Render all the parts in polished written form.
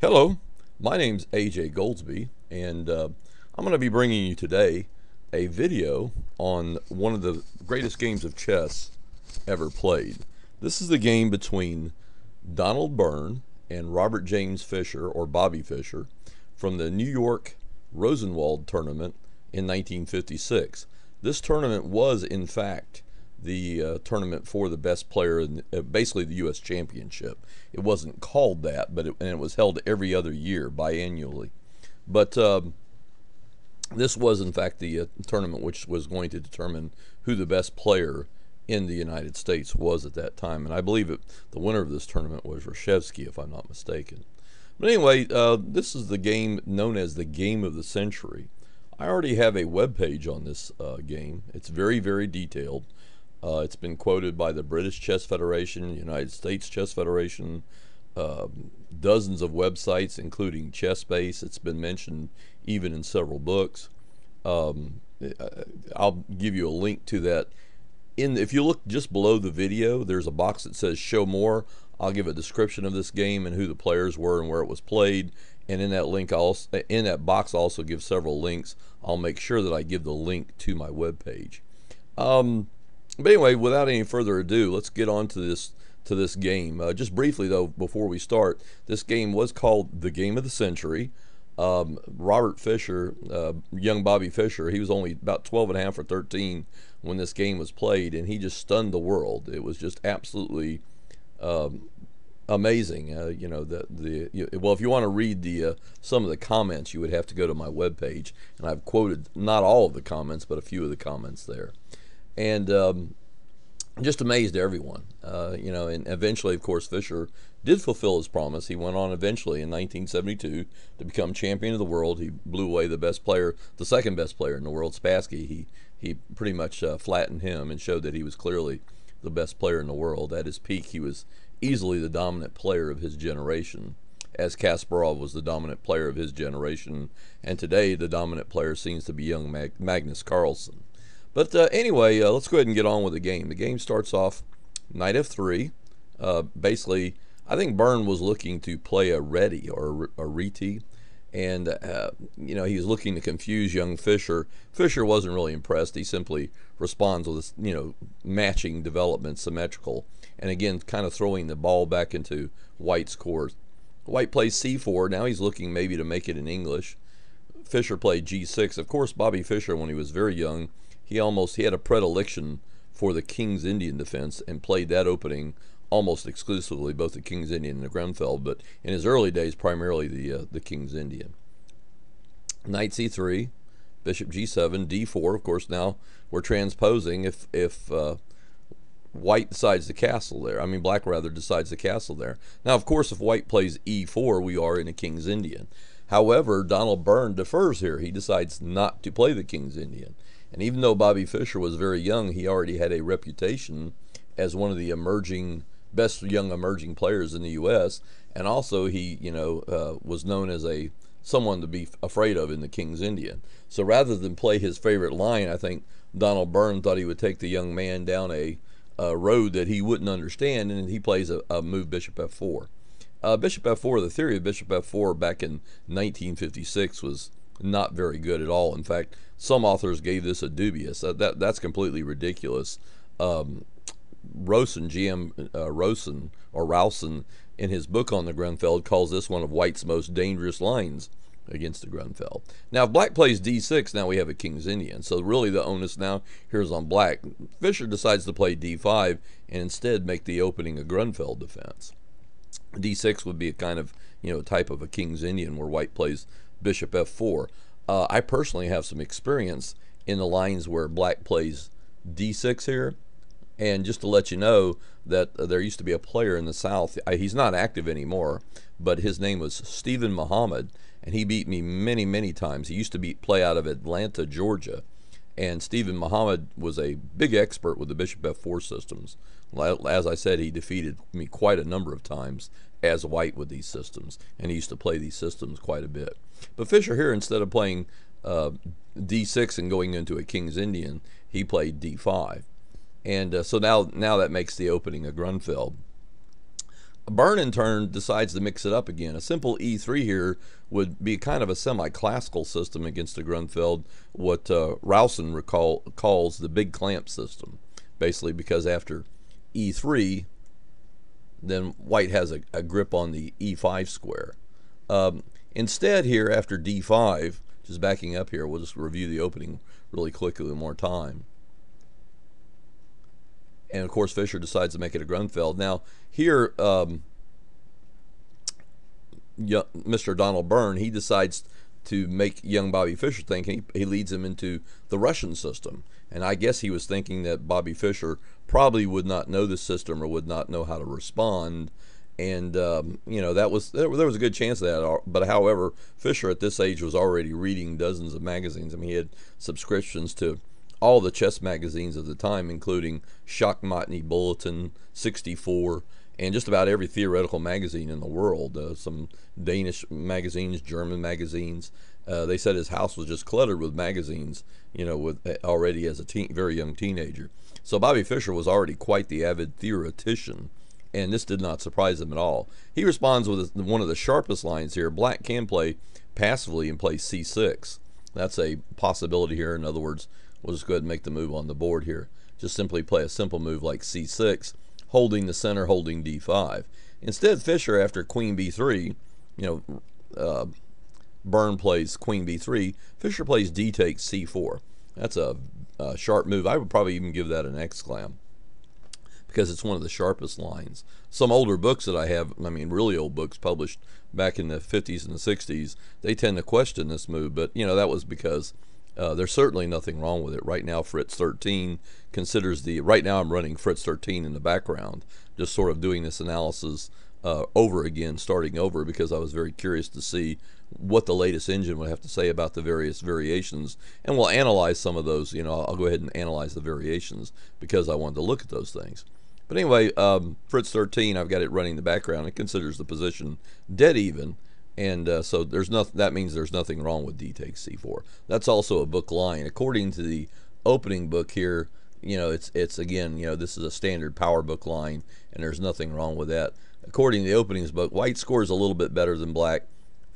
Hello, my name's AJ Goldsby, and I'm going to be bringing you today a video on one of the greatest games of chess ever played. This is the game between Donald Byrne and Robert James Fischer, or Bobby Fischer, from the New York Rosenwald tournament in 1956. This tournament was, in fact, the tournament for the best player in basically the U.S. Championship. It wasn't called that, but it was held every other year, biannually. But this was, in fact, the tournament which was going to determine who the best player in the United States was at that time. And I believe the winner of this tournament was Reshevsky, if I'm not mistaken. But anyway, this is the game known as the Game of the Century. I already have a web page on this game. It's very, very detailed. It's been quoted by the British Chess Federation, United States Chess Federation, dozens of websites, including ChessBase. It's been mentioned even in several books. I'll give you a link to that. If you look just below the video, there's a box that says Show More. I'll give a description of this game and who the players were and where it was played. And in that box, I'll also give several links. I'll make sure that I give the link to my webpage. But anyway, without any further ado, let's get on to this game. Just briefly, though, before we start, this game was called the Game of the Century. Robert Fischer, young Bobby Fischer, he was only about 12 and a half or 13 when this game was played, and he just stunned the world. It was just absolutely amazing. Well, if you want to read some of the comments, you would have to go to my webpage, and I've quoted not all of the comments, but a few of the comments there. And just amazed everyone, and eventually, of course, Fischer did fulfill his promise. He went on eventually in 1972 to become champion of the world. He blew away the second best player in the world, Spassky. He pretty much flattened him and showed that he was clearly the best player in the world. At his peak, he was easily the dominant player of his generation, as Kasparov was the dominant player of his generation, and today the dominant player seems to be young Magnus Carlsen. But anyway, let's go ahead and get on with the game. The game starts off knight f3. Basically, I think Byrne was looking to play a ready or a reti, and he was looking to confuse young Fischer. Fischer wasn't really impressed. He simply responds with this, matching development, symmetrical, and again, kind of throwing the ball back into White's court. White plays c4. Now he's looking maybe to make it in English. Fischer played g6. Of course, Bobby Fischer, when he was very young, he had a predilection for the King's Indian defense and played that opening almost exclusively, both the King's Indian and the Grunfeld, but in his early days, primarily the King's Indian. Knight c3, bishop g7, d4. Of course, now we're transposing if White decides to castle there. Black rather decides to castle there. Now, of course, if White plays e4, we are in a King's Indian. However, Donald Byrne defers here. He decides not to play the King's Indian. And even though Bobby Fischer was very young, he already had a reputation as one of the best young emerging players in the U.S. And also he, was known as someone to be afraid of in the King's Indian. So rather than play his favorite line, I think Donald Byrne thought he would take the young man down a road that he wouldn't understand, and he plays a move bishop f4. Bishop f4, the theory of bishop f4 back in 1956 was not very good at all. In fact, some authors gave this a dubious. That's completely ridiculous. G.M. Rowson, in his book on the Grunfeld, calls this one of White's most dangerous lines against the Grunfeld. Now, if Black plays d6, now we have a King's Indian. So really the onus now here is on Black. Fischer decides to play d5 and instead make the opening a Grunfeld defense. d6 would be a kind of, type of a King's Indian where White plays bishop f4. I personally have some experience in the lines where Black plays d6 here. And just to let you know that there used to be a player in the South. He's not active anymore, but his name was Stephen Muhammad, and he beat me many, many times. He used to play out of Atlanta, Georgia. And Stephen Muhammad was a big expert with the bishop f4 systems. As I said, he defeated me quite a number of times as White with these systems, and he used to play these systems quite a bit. But Fischer here, instead of playing d6 and going into a King's Indian, he played d5. And so now that makes the opening a Grunfeld. Byrne in turn decides to mix it up again. A simple E3 here would be kind of a semi-classical system against the Grunfeld, what Rowson calls the big clamp system, basically because after E3, then white has a grip on the E5 square. Instead here, after D5, just backing up here, we'll just review the opening really quickly one more time. And of course, Fischer decides to make it a Grunfeld. Now, here, Mr. Donald Byrne, he decides to make young Bobby Fischer think, and he leads him into the Russian system. And I guess he was thinking that Bobby Fischer probably would not know the system or would not know how to respond. And, you know, there was a good chance of that. But however, Fischer at this age was already reading dozens of magazines. I mean, he had subscriptions to all the chess magazines of the time, including Schachmatte Bulletin, 64, and just about every theoretical magazine in the world. Some Danish magazines, German magazines. They said his house was just cluttered with magazines, you know, with already as a very young teenager. So Bobby Fischer was already quite the avid theoretician, and this did not surprise him at all. He responds with one of the sharpest lines here. Black can play passively and play C6. That's a possibility here. In other words, we'll just go ahead and make the move on the board here. Just simply play a simple move like C6, holding the center, holding D5. Instead, Fischer, after Queen B3, you know, Byrne plays Queen B3. Fischer plays D takes C4. That's a sharp move. I would probably even give that an exclam, because it's one of the sharpest lines. Some older books that I have, I mean really old books published back in the 50s and the 60s, they tend to question this move, but you know, that was because there's certainly nothing wrong with it. Right now Fritz 13 considers right now I'm running Fritz 13 in the background, just sort of doing this analysis over again, starting over, because I was very curious to see what the latest engine would have to say about the various variations, and we'll analyze some of those. You know, I'll go ahead and analyze the variations because I wanted to look at those things. But anyway, Fritz 13, I've got it running in the background. It considers the position dead even, and so there's nothing. That means there's nothing wrong with D takes C4. That's also a book line. According to the opening book here, you know, it's again, you know, this is a standard power book line, and there's nothing wrong with that. According to the openings book, white scores a little bit better than black,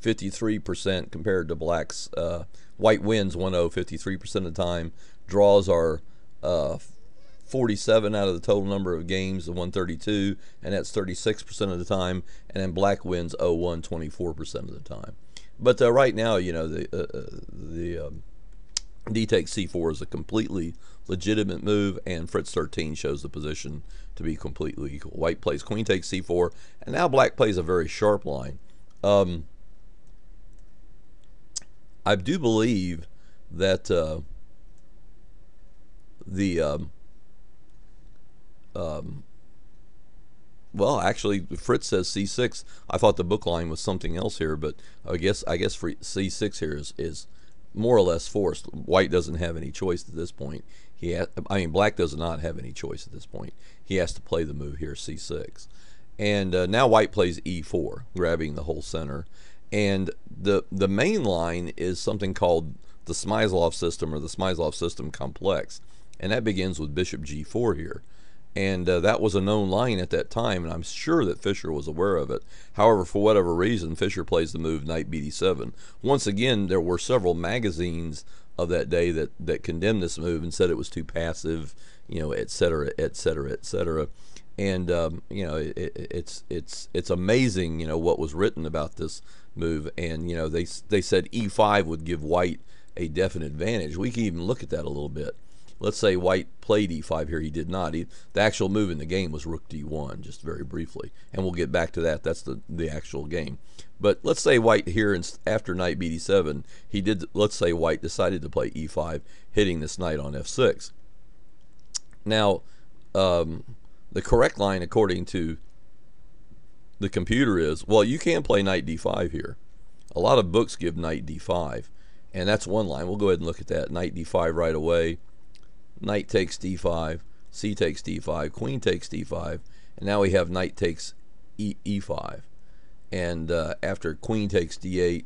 53% compared to black's. White wins 1-0 53% of the time. Draws are 47 out of the total number of games, the 132, and that's 36% of the time. And then black wins 0-1 24% of the time. But right now, you know, the D takes C4 is a completely legitimate move, and Fritz 13 shows the position to be completely equal. White plays Queen takes C4, and now black plays a very sharp line. I do believe that well, actually, Fritz says C6. I thought the book line was something else here, but I guess C6 here is more or less forced. White doesn't have any choice at this point. Black does not have any choice at this point. He has to play the move here, C6. And now white plays E4, grabbing the whole center. And the main line is something called the Smyslov system, or the Smyslov system complex. And that begins with bishop G4 here. And that was a known line at that time, and I'm sure that Fischer was aware of it. However, for whatever reason, Fischer plays the move knight BD7. Once again, there were several magazines of that day that condemned this move and said it was too passive, you know, et cetera, et cetera, et cetera. And you know, it's amazing, you know, what was written about this move. And you know, they said E5 would give white a definite advantage. We can even look at that a little bit. Let's say white played E5 here. He did not. The actual move in the game was rook D1, just very briefly, and we'll get back to that. That's the actual game. But let's say white here, after knight BD7, let's say white decided to play E5, hitting this knight on F6. Now, the correct line, according to the computer, is, well, you can play knight D5 here. A lot of books give knight D5, and that's one line. We'll go ahead and look at that. Knight D5 right away. Knight takes D5, C takes D5, Queen takes D5, and now we have knight takes E5. And after Queen takes D8,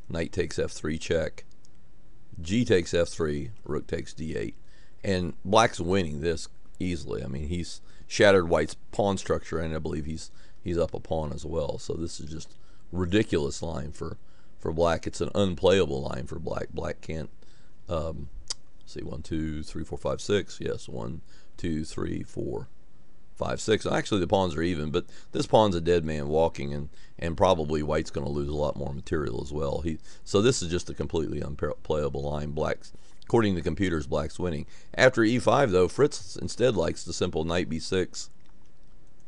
knight takes F3 check, G takes F3, rook takes D8. And black's winning this easily. I mean, he's shattered white's pawn structure, and I believe he's he's up a pawn as well. So this is just ridiculous line for black. It's an unplayable line for black. Black can't see 1, 2, 3, 4, 5, 6. Yes, 1, 2, 3, 4, 5, 6. Actually, the pawns are even, but this pawn's a dead man walking, and probably white's going to lose a lot more material as well. So this is just a completely unplayable line. Black's, according to computers, black's winning. After e5, though, Fritz instead likes the simple knight b6.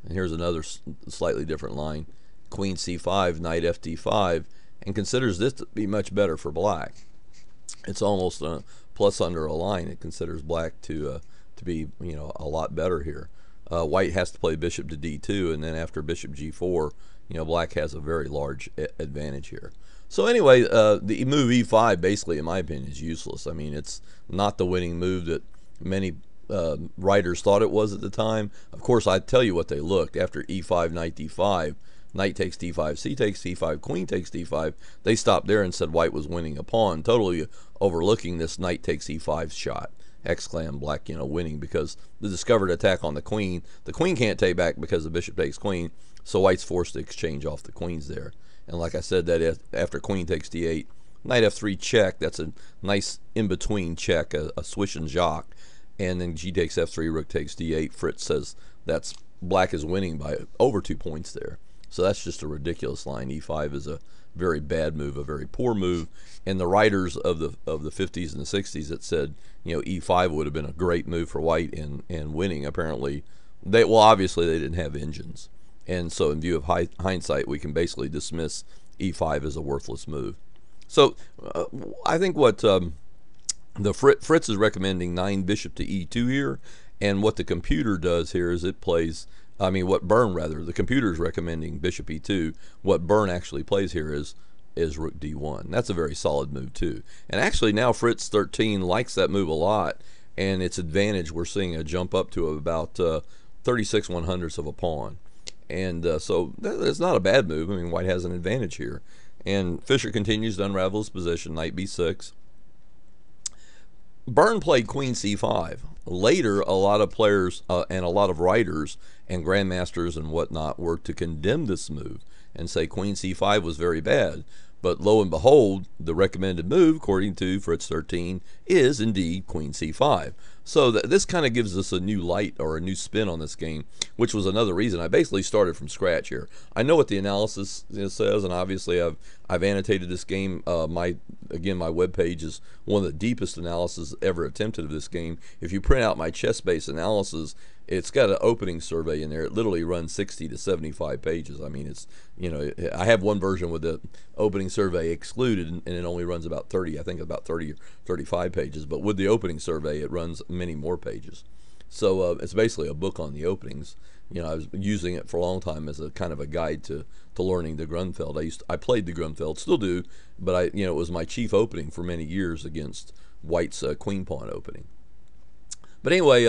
And here's another slightly different line. Queen c5, knight fd5, and considers this to be much better for black. It's almost a plus under a line. It considers black to be, you know, a lot better here. White has to play bishop to d2, and then after bishop g4, you know, black has a very large advantage here. So anyway, the move e5 basically, in my opinion, is useless. I mean, it's not the winning move that many writers thought it was at the time. Of course, I tell you what they looked. After e5, knight d5, knight takes d5, c takes d5, queen takes d5, they stopped there and said white was winning a pawn, totally overlooking this knight takes e5 shot. Exclam, black, you know, winning, because the discovered attack on the queen can't take back because the bishop takes queen, so white's forced to exchange off the queens there. And like I said, that after queen takes d8, knight f3 check, that's a nice in-between check, a swish and jock, and then g takes f3, rook takes d8. Fritz says that's black is winning by over 2 points there. So that's just a ridiculous line. e5 is a very bad move, a very poor move. And the writers of the 50s and the 60s that said, you know, e5 would have been a great move for white and winning, apparently, obviously they didn't have engines. And so in view of hindsight, we can basically dismiss e5 as a worthless move. So I think what Fritz is recommending 9 bishop to e2 here, and what the computer does here is it plays, I mean, what Byrne, rather, the computer is recommending bishop e2. What Byrne actually plays here is rook d1. That's a very solid move too. And actually now Fritz 13 likes that move a lot, and its advantage, we're seeing a jump up to about 36/100ths of a pawn. And so that's not a bad move. I mean, white has an advantage here. And Fischer continues to unravel his position, knight b6. Byrne played queen c5. Later, a lot of players and a lot of writers and grandmasters and whatnot were to condemn this move and say queen c5 was very bad. But lo and behold, the recommended move, according to Fritz 13, is indeed queen c5. So this kind of gives us a new light or a new spin on this game, which was another reason I basically started from scratch here. I know what the analysis says, and obviously I've annotated this game. My webpage is one of the deepest analyses ever attempted of this game. If you print out my chess-based analysis, it's got an opening survey in there. It literally runs 60 to 75 pages. I mean, it's, you know, I have one version with the opening survey excluded, and it only runs about 30, I think about 30 or 35 pages. But with the opening survey, it runs many more pages. So it's basically a book on the openings. You know, I was using it for a long time as a kind of a guide to learning the Grunfeld. I played the Grunfeld, still do, but it was my chief opening for many years against White's queen pawn opening. But anyway,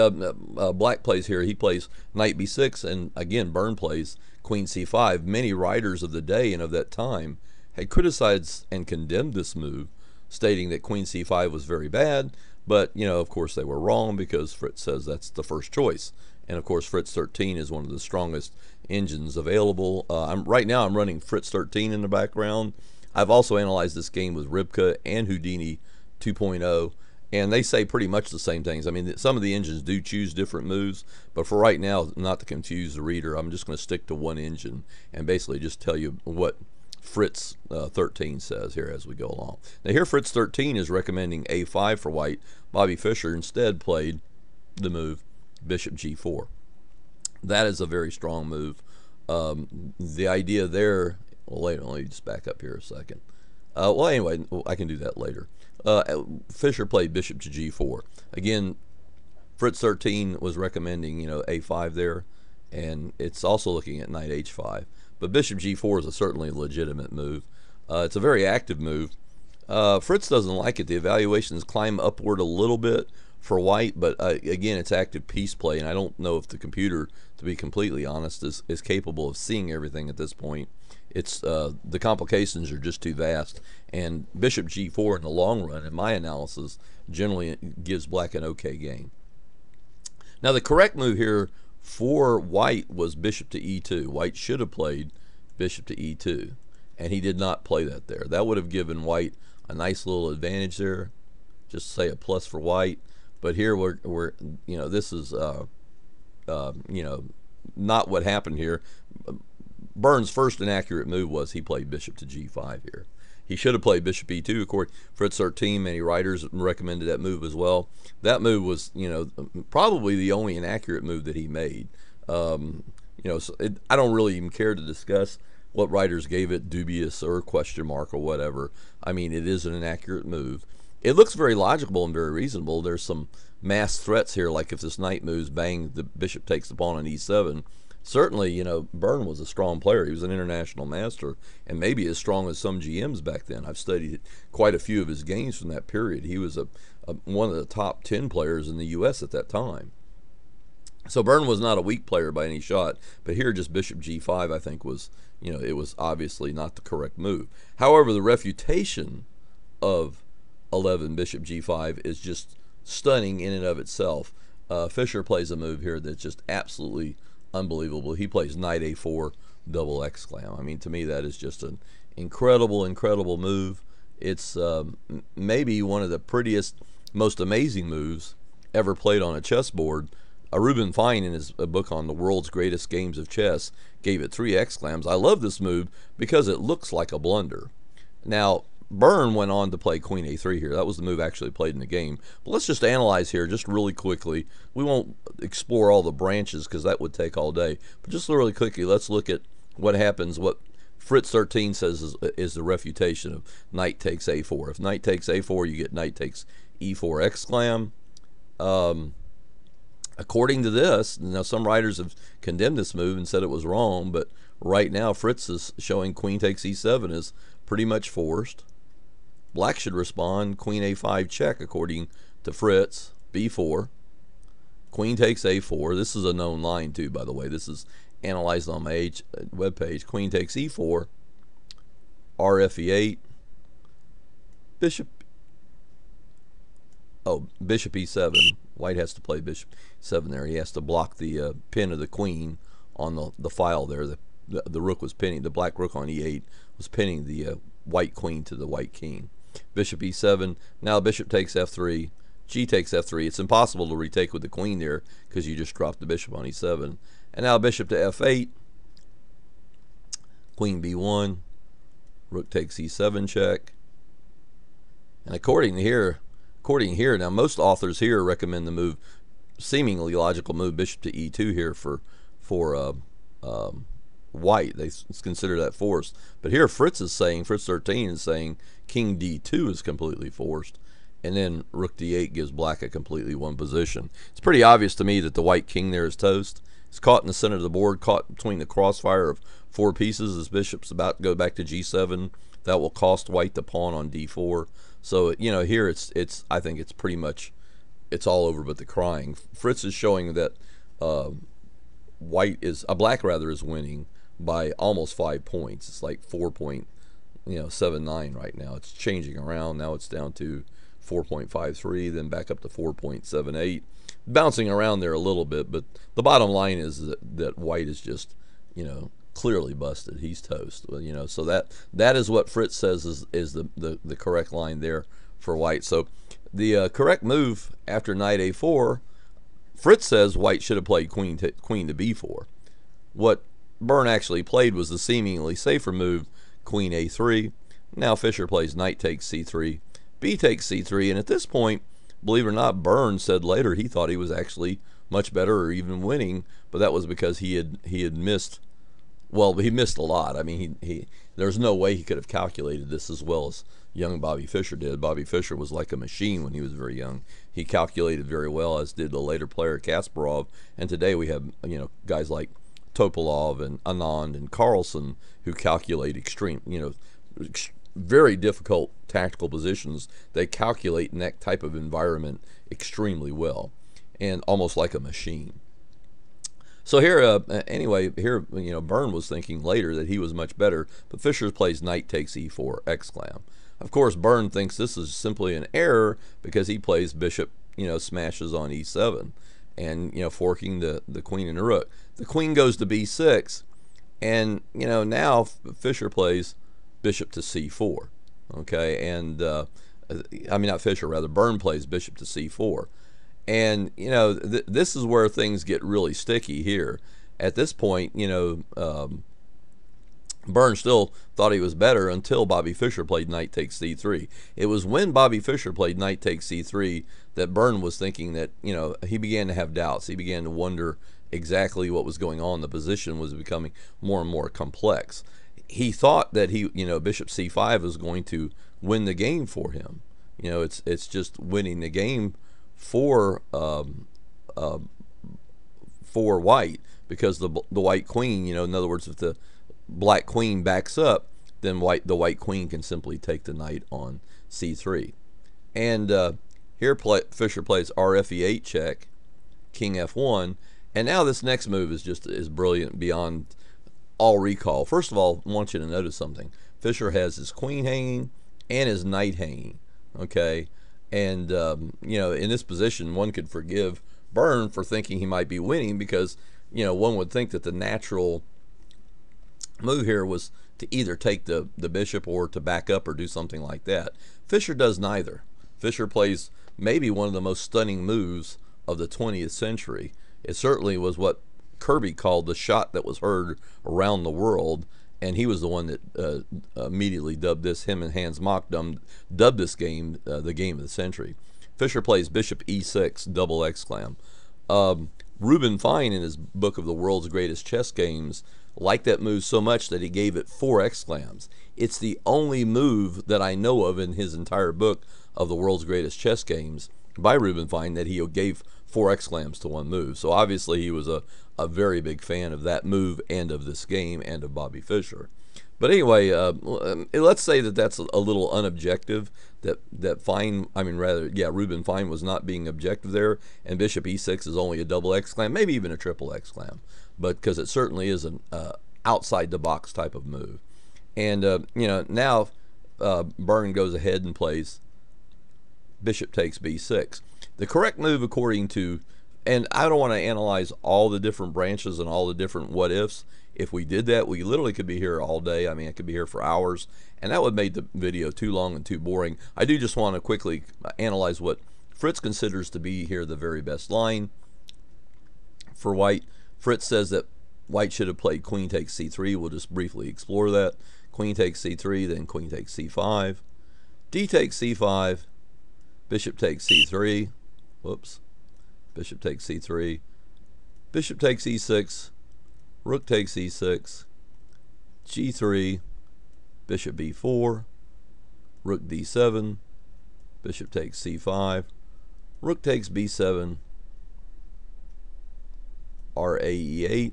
black plays here. He plays knight b6, and again, Byrne plays queen c5. Many writers of the day and of that time had criticized and condemned this move, stating that queen c5 was very bad. But, you know, of course, they were wrong, because Fritz says that's the first choice. And, of course, Fritz 13 is one of the strongest engines available. Right now I'm running Fritz 13 in the background. I've also analyzed this game with Ribka and Houdini 2.0. And they say pretty much the same things. I mean, some of the engines do choose different moves, but for right now, not to confuse the reader, I'm just going to stick to one engine and basically just tell you what Fritz 13 says here as we go along. Now here Fritz 13 is recommending a5 for white. Bobby Fischer instead played the move bishop g4. That is a very strong move. The idea there, well, wait, let me just back up here a second. Well, anyway, I can do that later. Fischer played bishop to g4. Again, Fritz 13 was recommending, you know, a5 there, and it's also looking at knight h5. But bishop g4 is certainly a legitimate move. It's a very active move. Fritz doesn't like it. The evaluations climb upward a little bit for white, but again, it's active piece play, and I don't know if the computer, to be completely honest, is capable of seeing everything at this point. It's the complications are just too vast, and bishop g4 in the long run, in my analysis, generally gives black an okay game. Now the correct move here for white was bishop to e2. White should have played bishop to e2, and he did not play that there. That would have given white a nice little advantage there, just say a plus for white. But here we're you know, this is you know, not what happened here. Byrne's first inaccurate move was he played bishop to g5 here. He should have played bishop e2. Of course, Fritz 13, many writers recommended that move as well. That move was, you know, probably the only inaccurate move that he made. You know, so I don't really even care to discuss what writers gave it, dubious or question mark or whatever. I mean, it is an inaccurate move. It looks very logical and very reasonable. There's some mass threats here, like if this knight moves, bang, the bishop takes the pawn on e7. Certainly, you know, Byrne was a strong player. He was an international master, and maybe as strong as some GMs back then. I've studied quite a few of his games from that period. He was one of the top 10 players in the U.S. at that time. So Byrne was not a weak player by any shot, but here just bishop g5 I think was, you know, it was obviously not the correct move. However, the refutation of 11 bishop g5 is just stunning in and of itself. Fischer plays a move here that's just absolutely unbelievable. He plays knight a4 double exclam. I mean, to me that is just an incredible move. It's maybe one of the prettiest, most amazing moves ever played on a chessboard. Reuben Fine, in his book on the world's greatest games of chess, gave it 3 exclams. I love this move because it looks like a blunder. Now, Byrne went on to play queen a3 here. That was the move actually played in the game. But let's just analyze here just really quickly. We won't explore all the branches because that would take all day. But just really quickly, let's look at what happens, what Fritz 13 says is the refutation of knight takes a4. If knight takes a4, you get knight takes e4 exclam. According to this, now some writers have condemned this move and said it was wrong, but right now Fritz is showing queen takes e7 is pretty much forced. Black should respond queen a5 check according to Fritz, b4. Queen takes a4. This is a known line too, by the way. This is analyzed on my webpage. Queen takes e4, rfe8, bishop e7. White has to play bishop 7 there. He has to block the pin of the queen on the file there. The rook was pinning, the black rook on e8 was pinning the white queen to the white king. Bishop e7. Now bishop takes f3. G takes f3. It's impossible to retake with the queen there because you just dropped the bishop on e7. And now bishop to f8. Queen b1. Rook takes e7 check. And according here, now most authors here recommend the move, seemingly logical move, bishop to e2 here for white. They consider that forced. But here Fritz 13 is saying king d2 is completely forced, and then rook d8 gives black a completely won position. It's pretty obvious to me that the white king there is toast. It's caught in the center of the board, caught between the crossfire of 4 pieces. His bishop's about to go back to g7. That will cost white the pawn on d4. So, you know, here I think it's pretty much, it's all over but the crying. Fritz is showing that black is winning by almost 5 points. It's like 4.79 right now. It's changing around. Now it's down to 4.53, then back up to 4.78, bouncing around there a little bit. But the bottom line is that white is just, you know, clearly busted. He's toast. You know, so that is what Fritz says is the correct line there for white. So the correct move after knight a4, Fritz says white should have played queen to b4. What Byrne actually played was the seemingly safer move, queen a3. Now Fischer plays knight takes c3, b takes c3, and at this point, believe it or not, Byrne said later he thought he was actually much better or even winning, but that was because he had missed. Well, he missed a lot. I mean, there's no way he could have calculated this as well as young Bobby Fischer did. Bobby Fischer was like a machine when he was very young. He calculated very well, as did the later player Kasparov. And today we have, you know, guys like Topalov and Anand and Carlsen who calculate very difficult tactical positions. They calculate in that type of environment extremely well, and almost like a machine. So here, anyway, here, you know, Byrne was thinking later that he was much better, but Fischer plays knight takes e4 exclam. Of course, Byrne thinks this is simply an error because he plays bishop, you know, smashes on e7, and forking the queen and the rook. The queen goes to b6, and now Fischer plays bishop to c4. Okay, and I mean not Fischer, rather Byrne plays bishop to c4, and this is where things get really sticky here. At this point, Byrne still thought he was better until Bobby Fischer played knight takes c3. It was when Bobby Fischer played knight takes c3 that Byrne was thinking that, he began to have doubts. He began to wonder exactly what was going on. The position was becoming more and more complex. He thought that bishop c5 was going to win the game for him. It's just winning the game for white, because the white queen, in other words, if the black queen backs up, then the white queen can simply take the knight on c3. And here Fischer plays rfe8 check, king f1, and now this next move is brilliant beyond all recall. First of all, I want you to notice something. Fischer has his queen hanging and his knight hanging. Okay, and in this position, one could forgive Byrne for thinking he might be winning, because one would think that the natural move here was to either take the bishop or to back up or do something like that. Fischer does neither. Fischer plays maybe one of the most stunning moves of the 20th century. It certainly was what Kirby called the shot that was heard around the world, and he was the one that immediately dubbed this, him and Hans Mock dubbed this game the game of the century. Fischer plays bishop e6, double exclam. Reuben Fine, in his book of the world's greatest chess games, liked that move so much that he gave it 4 exclams. It's the only move that I know of in his entire book of the world's greatest chess games by Reuben Fine that he gave 4 exclams to one move. So obviously he was a very big fan of that move and of this game and of Bobby Fischer. But anyway, let's say that that's a little unobjective, that Fine, Reuben Fine was not being objective there, and bishop e6 is only a double exclam, maybe even a triple exclam, but because it certainly is an outside the box type of move. And now Byrne goes ahead and plays bishop takes b6. The correct move, according to, and I don't want to analyze all the different branches and all the different what ifs. If we did that, we literally could be here all day. I mean, I could be here for hours, and that would make the video too long and too boring. I do just want to quickly analyze what Fritz considers to be here the very best line for white. Fritz says that white should have played queen takes c3. We'll just briefly explore that. Queen takes c3, then queen takes c5. D takes c5. Bishop takes c3. Whoops. Bishop takes c3. Bishop takes e6. Rook takes e6. g3. Bishop b4. Rook d7. Bishop takes c5. Rook takes b7. rae8.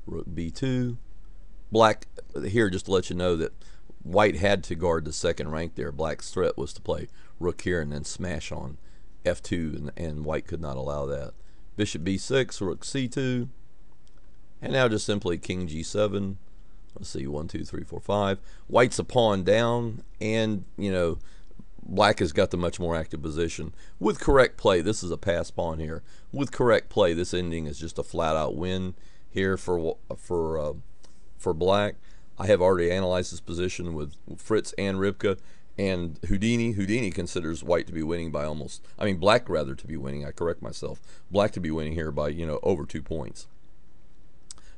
Rook b2. Black, here just to let you know that white had to guard the second rank there. Black's threat was to play rook here and then smash on f2, and white could not allow that. Bishop b6, rook c2, and now just simply king g7. Let's see, 1, 2, 3, 4, 5. White's a pawn down, and black has got the much more active position. With correct play, this is a pass pawn here. With correct play, this ending is just a flat-out win here for black. I have already analyzed this position with Fritz and Ribka and Houdini. Houdini considers white to be winning by black rather to be winning. I correct myself. Black to be winning here by, over 2 points.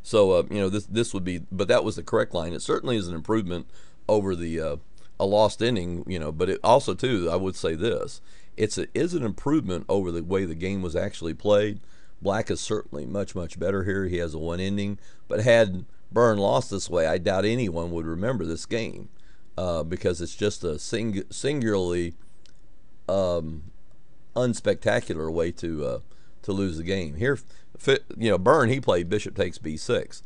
So, this would be, but that was the correct line. It certainly is an improvement over the a lost ending, but it also, too, I would say this. It is an improvement over the way the game was actually played. Black is certainly much, much better here. He has a one ending, but had Byrne lost this way, I doubt anyone would remember this game because it's just a singularly unspectacular way to lose the game. Here, Byrne, he played bishop takes b6,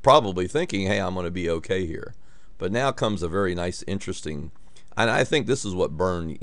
probably thinking, hey, I'm going to be okay here. But now comes a very nice, interesting, and I think this is what Byrne,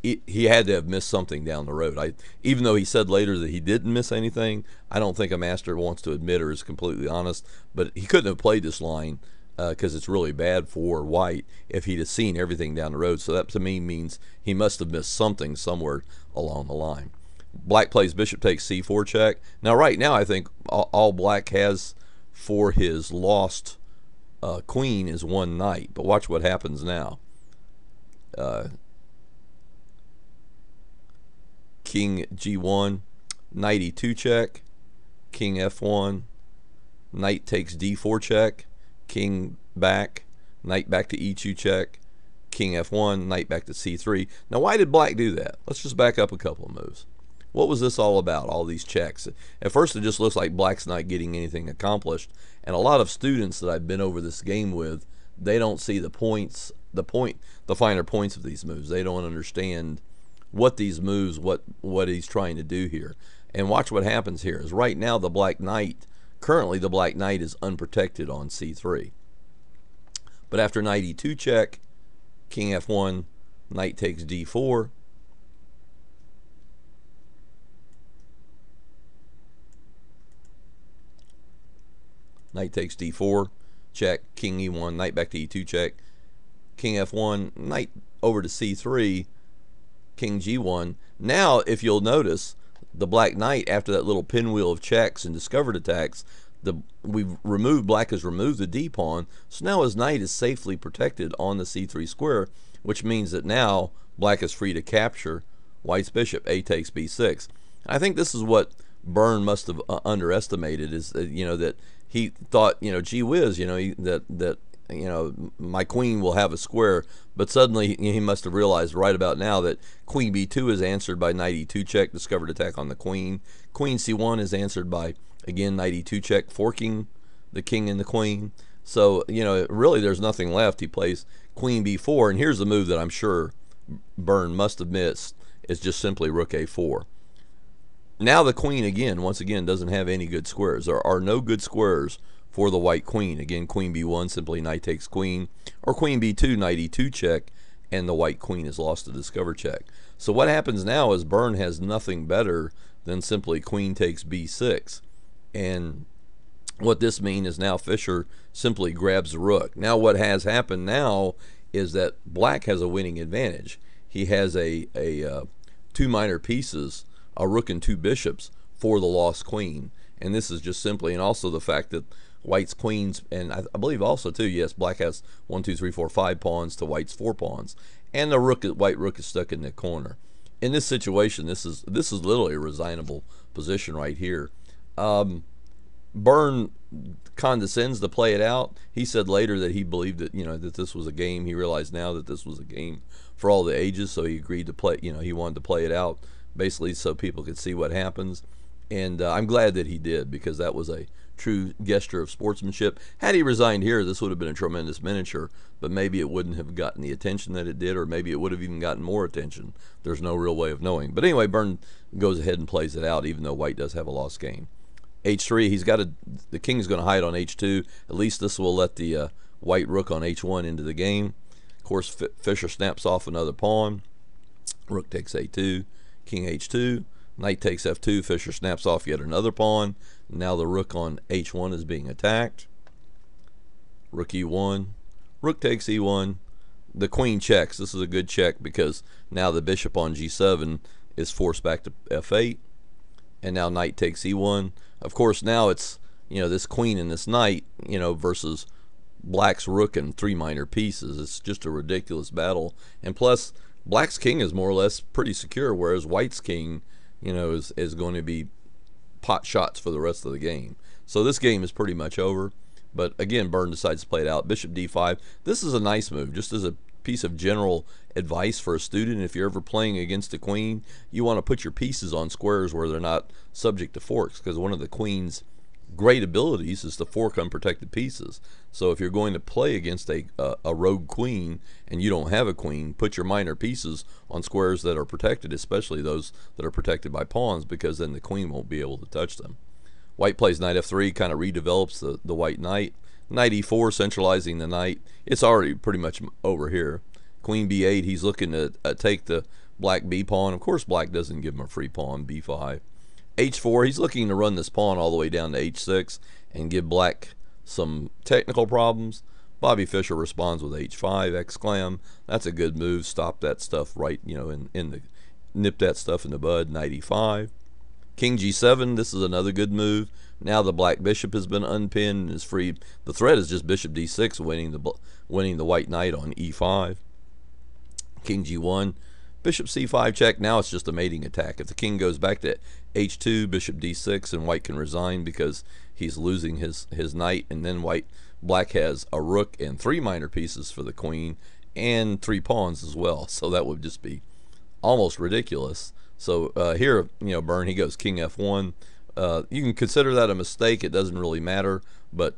he had to have missed something down the road. Even though he said later that he didn't miss anything, I don't think a master wants to admit or is completely honest, but he couldn't have played this line because it's really bad for white if he'd have seen everything down the road. So that to me means he must have missed something somewhere along the line. Black plays bishop takes c4 check. Now right now I think all black has for his lost queen is one knight, but watch what happens now. King g1, knight e2 check, king f1, knight takes d4 check, king back, knight back to e2 check, king f1, knight back to c3. Now why did black do that? Let's just back up a couple of moves. What was this all about, all these checks? At first it just looks like black's not getting anything accomplished, and a lot of students that I've been over this game with, they don't see the points, the finer points of these moves. They don't understand what these moves, what he's trying to do here. And watch what happens here is right now the black knight, currently the black knight is unprotected on c3. But after knight e2 check, king f1, knight takes d4, knight takes d4 check, king e1, knight back to e2 check, king f1, knight over to c3, king g1. Now if you'll notice, the black knight, after that little pinwheel of checks and discovered attacks, black has removed the d pawn, so now his knight is safely protected on the c3 square, which means that now black is free to capture white's bishop. A takes b6. I think this is what Byrne must have underestimated, is that he thought, gee whiz, that my queen will have a square, but suddenly he must have realized right about now that queen b2 is answered by knight e2 check, discovered attack on the queen. Queen c1 is answered by, again, knight e2 check, forking the king and the queen. So really there's nothing left. He plays queen b4, and here's the move that I'm sure Byrne must have missed, is just simply rook a4. Now the queen once again doesn't have any good squares. There are no good squares for the white queen. Again, queen b1, simply knight takes queen, or queen b2, knight e2 check, and the white queen is lost to discover check. So what happens now is Byrne has nothing better than simply queen takes b6, and what this means is now Fischer simply grabs the rook. Now what has happened now is that black has a winning advantage. He has two minor pieces, a rook and two bishops, for the lost queen, and this is just simply, and also the fact that white's queens, and I believe also too, yes, black has 1, 2, 3, 4, 5 pawns to white's 4 pawns, and the white rook is stuck in the corner. In this situation, this is literally a resignable position right here. Byrne condescends to play it out. He said later that he believed that that this was a game. He realized now that this was a game for all the ages, so he agreed to play. He wanted to play it out basically so people could see what happens. And I'm glad that he did, because that was a true gesture of sportsmanship. Had he resigned here, this would have been a tremendous miniature, but maybe it wouldn't have gotten the attention that it did, or maybe it would have even gotten more attention. There's no real way of knowing. But anyway, Byrne goes ahead and plays it out, even though white does have a lost game. h3, the king's going to hide on h2. At least this will let the white rook on h1 into the game. Of course, Fischer snaps off another pawn. Rook takes a2, king h2, knight takes f2, Fischer snaps off yet another pawn. Now the rook on h1 is being attacked. Rook e1, rook takes e1, the queen checks. This is a good check, because now the bishop on g7 is forced back to f8, and now knight takes e1. Of course, now it's this queen and this knight versus black's rook and 3 minor pieces. It's just a ridiculous battle, and plus black's king is more or less pretty secure, whereas white's king is going to be pot shots for the rest of the game. So this game is pretty much over. But again, Byrne decides to play it out. Bishop d5. This is a nice move, just as a piece of general advice for a student. If you're ever playing against a queen, you want to put your pieces on squares where they're not subject to forks, because one of the queen's great abilities is to fork unprotected pieces. So if you're going to play against a rogue queen and you don't have a queen, put your minor pieces on squares that are protected, especially those that are protected by pawns, because then the queen won't be able to touch them. White plays knight f3, kind of redevelops the white knight. Knight e4, centralizing the knight. It's already pretty much over here. Queen b8, he's looking to take the black b pawn. Of course, black doesn't give him a free pawn. b5. h4, he's looking to run this pawn all the way down to h6 and give black some technical problems. Bobby Fischer responds with h5 exclam. That's a good move. Stop that stuff right, in the nip that stuff in the bud. Knight e5. King g7. This is another good move. Now the black bishop has been unpinned and is free. The threat is just bishop d6, winning the white knight on e5. King g1. Bishop c5 check. Now it's just a mating attack. If the king goes back to h2, bishop d6, and white can resign because he's losing his knight, and then black has a rook and 3 minor pieces for the queen and 3 pawns as well. So that would just be almost ridiculous. So here, Byrne, he goes king f1. You can consider that a mistake. It doesn't really matter. But,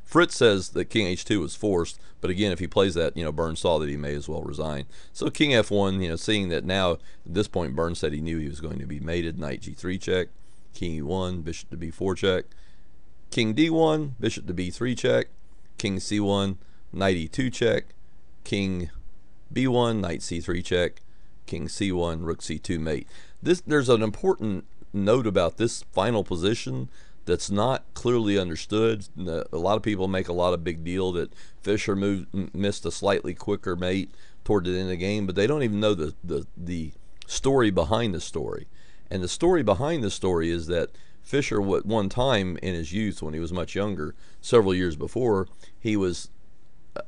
Fritz says that king h2 was forced. But again, if he plays that, Byrne saw that he may as well resign. So king f1, seeing that now at this point Byrne said he knew he was going to be mated. Knight g3 check. King e1, bishop to b4 check. King d1, bishop to b3 check. King c1, knight e2 check. King b1, knight c3 check. King c1, rook c2 mate. There's an important note about this final position that's not clearly understood. A lot of people make a lot of big deal that Fischer missed a slightly quicker mate toward the end of the game, but they don't even know the story behind the story. And the story behind the story is that Fischer, at one time in his youth, when he was much younger, several years before, he was,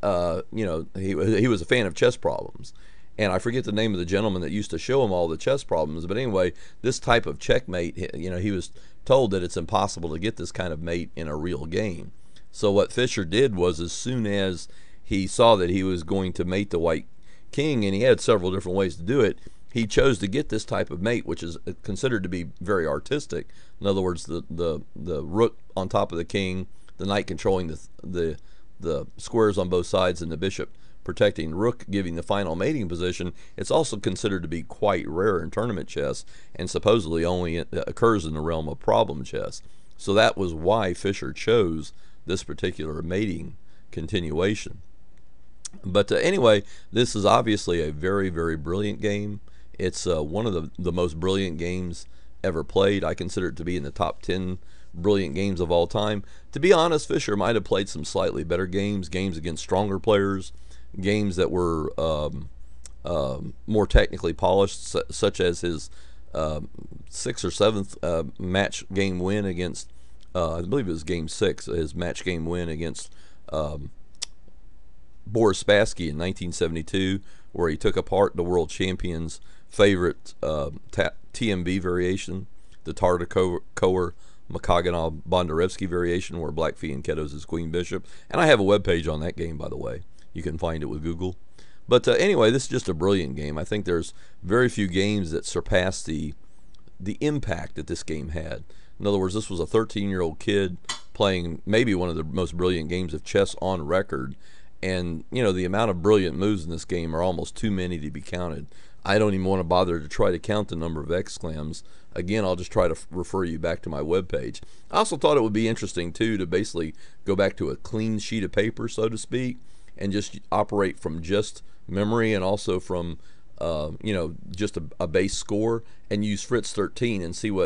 he was a fan of chess problems. And I forget the name of the gentleman that used to show him all the chess problems. But anyway, this type of checkmate, he was told that it's impossible to get this kind of mate in a real game. So what Fischer did was, as soon as he saw that he was going to mate the white king, and he had several different ways to do it, he chose to get this type of mate, which is considered to be very artistic. In other words, the rook on top of the king, the knight controlling the squares on both sides, and the bishop protecting rook, giving the final mating position. It's also considered to be quite rare in tournament chess, and supposedly only occurs in the realm of problem chess. So that was why Fischer chose this particular mating continuation. But anyway, this is obviously a very, very brilliant game. It's one of the most brilliant games ever played. I consider it to be in the top 10 brilliant games of all time. To be honest, Fischer might have played some slightly better games against stronger players, games that were more technically polished, such as his 6th or 7th match game win against, I believe it was game 6, his match game win against Boris Spassky in 1972, where he took apart the world champion's favorite TMB variation, the Tartakower Makaganov Bondarevsky variation, where black fianchettos his queen bishop. And I have a web page on that game, by the way. You can find it with Google. But anyway, this is just a brilliant game. I think there's very few games that surpass the impact that this game had. In other words, this was a 13-year-old kid playing maybe one of the most brilliant games of chess on record. And, the amount of brilliant moves in this game are almost too many to be counted. I don't even want to bother to try to count the number of exclams. Again, I'll just try to refer you back to my webpage. I also thought it would be interesting, too, to basically go back to a clean sheet of paper, so to speak, and just operate from just memory, and also from, just a base score, and use Fritz 13 and see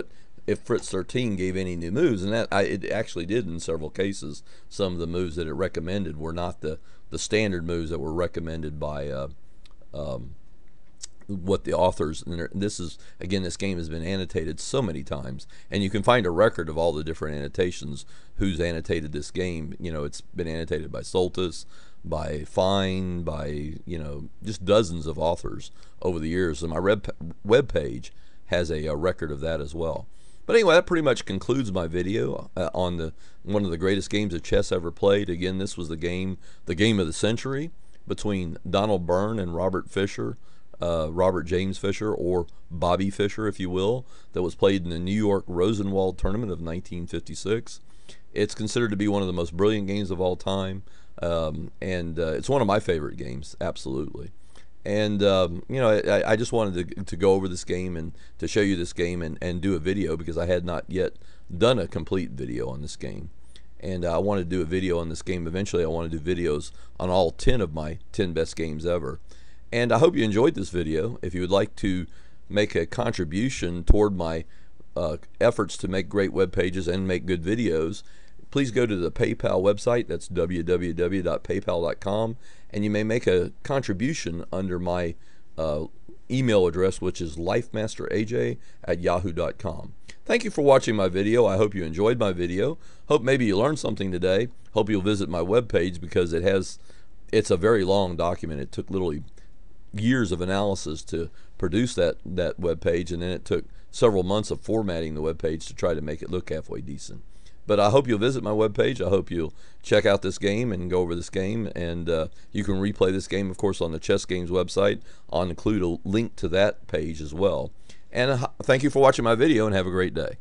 if Fritz 13 gave any new moves. And it actually did in several cases. Some of the moves that it recommended were not the standard moves that were recommended by what the authors, and this game has been annotated so many times, and you can find a record of all the different annotations, who's annotated this game. It's been annotated by Soltis, by Fine, by just dozens of authors over the years, and my web page has a record of that as well. But anyway, that pretty much concludes my video on one of the greatest games of chess ever played. Again, this was the game of the century between Donald Byrne and Robert Fischer, Robert James Fischer, or Bobby Fischer, if you will, that was played in the New York Rosenwald tournament of 1956. It's considered to be one of the most brilliant games of all time, and it's one of my favorite games, absolutely. And I just wanted to go over this game and to show you this game and do a video, because I had not yet done a complete video on this game. And I want to do a video on this game eventually. I want to do videos on all 10 of my 10 best games ever. And I hope you enjoyed this video. If you would like to make a contribution toward my efforts to make great web pages and make good videos, please go to the PayPal website. That's www.paypal.com, and you may make a contribution under my email address, which is LifeMasterAJ@yahoo.com. Thank you for watching my video. I hope you enjoyed my video. Hope maybe you learned something today. Hope you'll visit my webpage, because it's a very long document. It took literally years of analysis to produce that webpage, and then it took several months of formatting the webpage to try to make it look halfway decent. But I hope you'll visit my webpage. I hope you'll check out this game and go over this game, and you can replay this game, of course, on the Chess Games website. I'll include a link to that page as well. And thank you for watching my video, and have a great day.